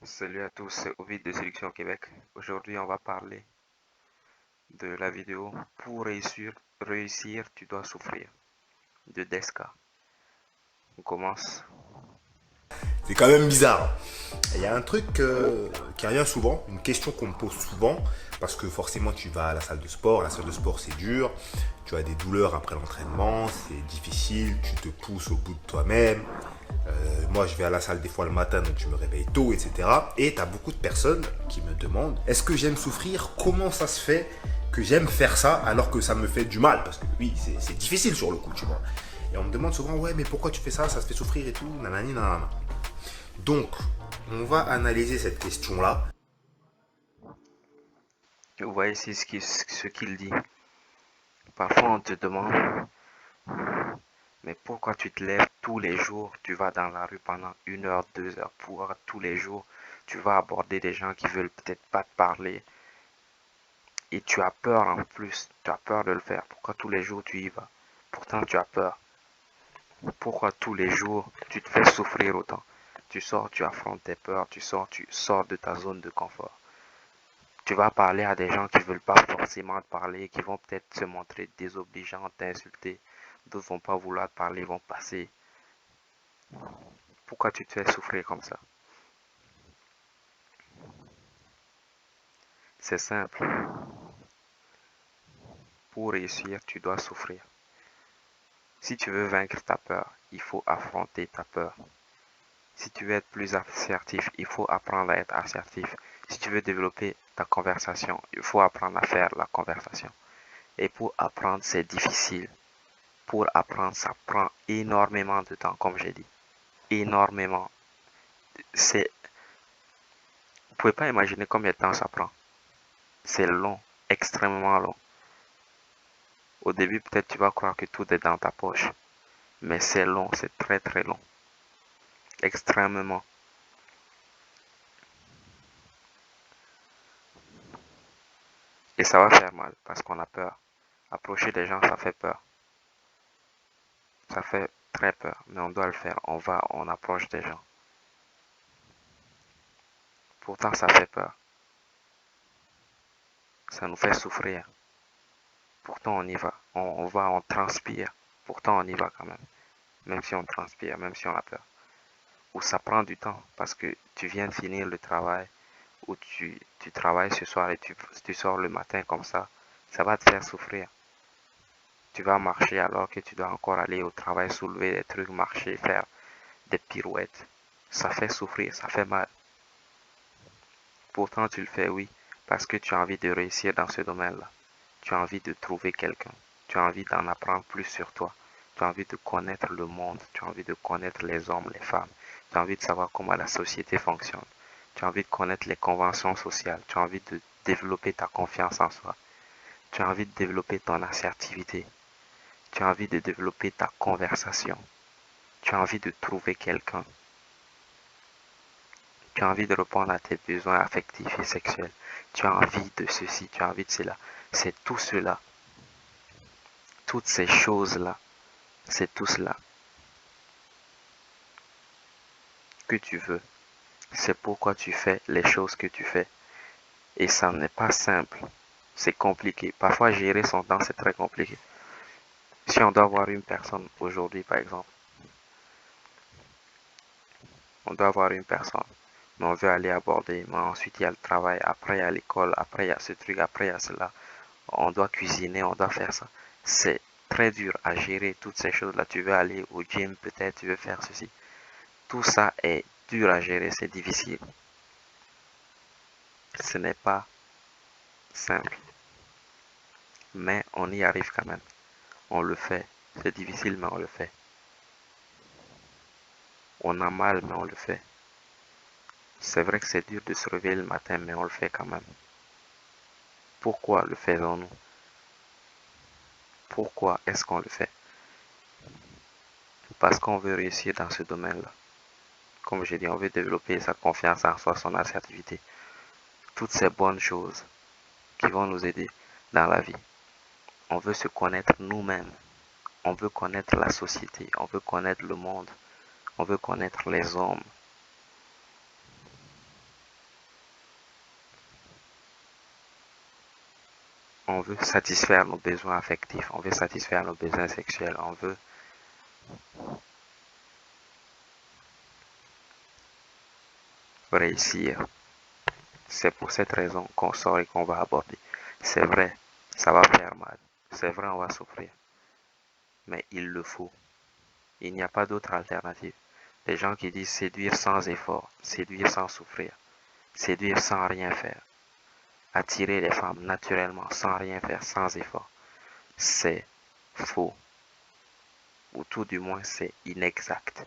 Salut à tous, c'est Ovid de Sélection Québec. Aujourd'hui, on va parler de la vidéo Pour réussir, tu dois souffrir de Deska. On commence. C'est quand même bizarre. Il y a un truc qui revient souvent, une question qu'on me pose souvent, parce que forcément tu vas à la salle de sport, la salle de sport c'est dur, tu as des douleurs après l'entraînement, c'est difficile, tu te pousses au bout de toi-même. Moi je vais à la salle des fois le matin, donc je me réveille tôt, etc. Et tu as beaucoup de personnes qui me demandent, est-ce que j'aime souffrir? Comment ça se fait que j'aime faire ça alors que ça me fait du mal? Parce que oui, c'est difficile sur le coup, tu vois. Et on me demande souvent, ouais, mais pourquoi tu fais ça? Ça te fait souffrir et tout, nanani, nanana. Donc, on va analyser cette question-là. Vous voyez ici ce qu'il dit. Parfois, on te demande, mais pourquoi tu te lèves tous les jours, tu vas dans la rue pendant 1 heure, 2 heures, pour tous les jours, tu vas aborder des gens qui veulent peut-être pas te parler, et tu as peur en plus, tu as peur de le faire. Pourquoi tous les jours tu y vas? Pourtant, tu as peur. Pourquoi tous les jours tu te fais souffrir autant? Tu sors, tu affrontes tes peurs, tu sors de ta zone de confort. Tu vas parler à des gens qui ne veulent pas forcément te parler, qui vont peut-être se montrer désobligeants, t'insulter. D'autres vont pas vouloir te parler, vont passer. Pourquoi tu te fais souffrir comme ça? C'est simple. Pour réussir, tu dois souffrir. Si tu veux vaincre ta peur, il faut affronter ta peur. Si tu veux être plus assertif, il faut apprendre à être assertif. Si tu veux développer ta conversation, il faut apprendre à faire la conversation. Et pour apprendre, c'est difficile. Pour apprendre, ça prend énormément de temps, comme j'ai dit. Énormément. C'est, vous pouvez pas imaginer combien de temps ça prend. C'est long, extrêmement long. Au début, peut-être tu vas croire que tout est dans ta poche. Mais c'est long, c'est très très long. Extrêmement. Et ça va faire mal parce qu'on a peur. Approcher des gens, ça fait peur. Ça fait très peur, mais on doit le faire. On approche des gens. Pourtant, ça fait peur. Ça nous fait souffrir. Pourtant, on y va. On transpire. Pourtant, on y va quand même. Même si on transpire, même si on a peur. Ou ça prend du temps parce que tu viens de finir le travail ou tu travailles ce soir et tu sors le matin comme ça. Ça va te faire souffrir. Tu vas marcher alors que tu dois encore aller au travail, soulever des trucs, marcher, faire des pirouettes. Ça fait souffrir, ça fait mal. Pourtant, tu le fais, oui, parce que tu as envie de réussir dans ce domaine-là. Tu as envie de trouver quelqu'un. Tu as envie d'en apprendre plus sur toi. Tu as envie de connaître le monde. Tu as envie de connaître les hommes, les femmes. Tu as envie de savoir comment la société fonctionne. Tu as envie de connaître les conventions sociales. Tu as envie de développer ta confiance en soi. Tu as envie de développer ton assertivité. Tu as envie de développer ta conversation. Tu as envie de trouver quelqu'un. Tu as envie de répondre à tes besoins affectifs et sexuels. Tu as envie de ceci, tu as envie de cela. C'est tout cela. Toutes ces choses-là, c'est tout cela que tu veux. C'est pourquoi tu fais les choses que tu fais. Et ça n'est pas simple. C'est compliqué. Parfois, gérer son temps, c'est très compliqué. Si on doit voir une personne aujourd'hui, par exemple, on doit voir une personne, mais on veut aller aborder, mais ensuite il y a le travail, après il y a l'école, après il y a ce truc, après il y a cela. On doit cuisiner, on doit faire ça. C'est très dur à gérer toutes ces choses-là. Tu veux aller au gym, peut-être tu veux faire ceci. Tout ça est dur à gérer, c'est difficile. Ce n'est pas simple, mais on y arrive quand même. On le fait. C'est difficile, mais on le fait. On a mal, mais on le fait. C'est vrai que c'est dur de se réveiller le matin, mais on le fait quand même. Pourquoi le faisons-nous? Pourquoi est-ce qu'on le fait? Parce qu'on veut réussir dans ce domaine-là. Comme j'ai dit, on veut développer sa confiance en soi, son assertivité. Toutes ces bonnes choses qui vont nous aider dans la vie. On veut se connaître nous-mêmes. On veut connaître la société. On veut connaître le monde. On veut connaître les hommes. On veut satisfaire nos besoins affectifs, on veut satisfaire nos besoins sexuels, on veut réussir. C'est pour cette raison qu'on sort et qu'on va aborder. C'est vrai, ça va faire mal. C'est vrai, on va souffrir. Mais il le faut. Il n'y a pas d'autre alternative. Les gens qui disent séduire sans effort, séduire sans souffrir, séduire sans rien faire, attirer les femmes naturellement sans rien faire, sans effort, c'est faux. Ou tout du moins c'est inexact.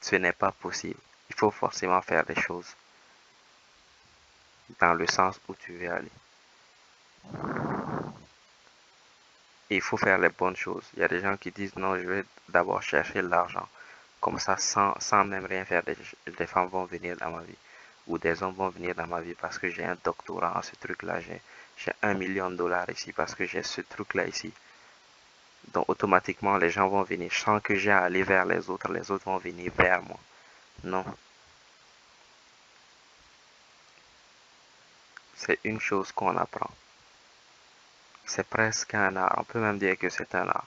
Ce n'est pas possible. Il faut forcément faire des choses dans le sens où tu veux aller. Et il faut faire les bonnes choses. Il y a des gens qui disent non, je vais d'abord chercher l'argent. Comme ça, sans même rien faire, des femmes vont venir dans ma vie. Ou des hommes vont venir dans ma vie parce que j'ai un doctorat en ce truc-là. J'ai 1 million de dollars ici parce que j'ai ce truc-là ici. Donc automatiquement, les gens vont venir. Sans que j'ai à aller vers les autres vont venir vers moi. Non. C'est une chose qu'on apprend. C'est presque un art. On peut même dire que c'est un art.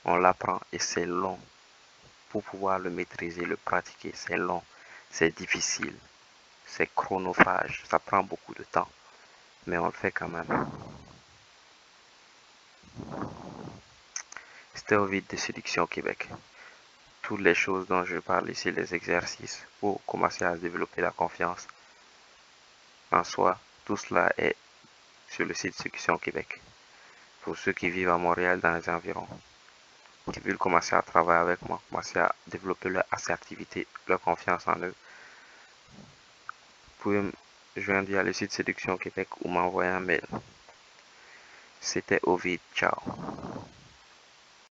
On l'apprend et c'est long. Pour pouvoir le maîtriser, le pratiquer, c'est long, c'est difficile, c'est chronophage, ça prend beaucoup de temps, mais on le fait quand même. C'était Ovid de Séduction Québec. Toutes les choses dont je parle ici, les exercices pour commencer à développer la confiance en soi, tout cela est sur le site Séduction Québec. Pour ceux qui vivent à Montréal dans les environs, qui veulent commencer à travailler avec moi, commencer à développer leur assertivité, leur confiance en eux, vous pouvez me joindre via le site Séduction Québec ou m'envoyer un mail. C'était Ovid, ciao.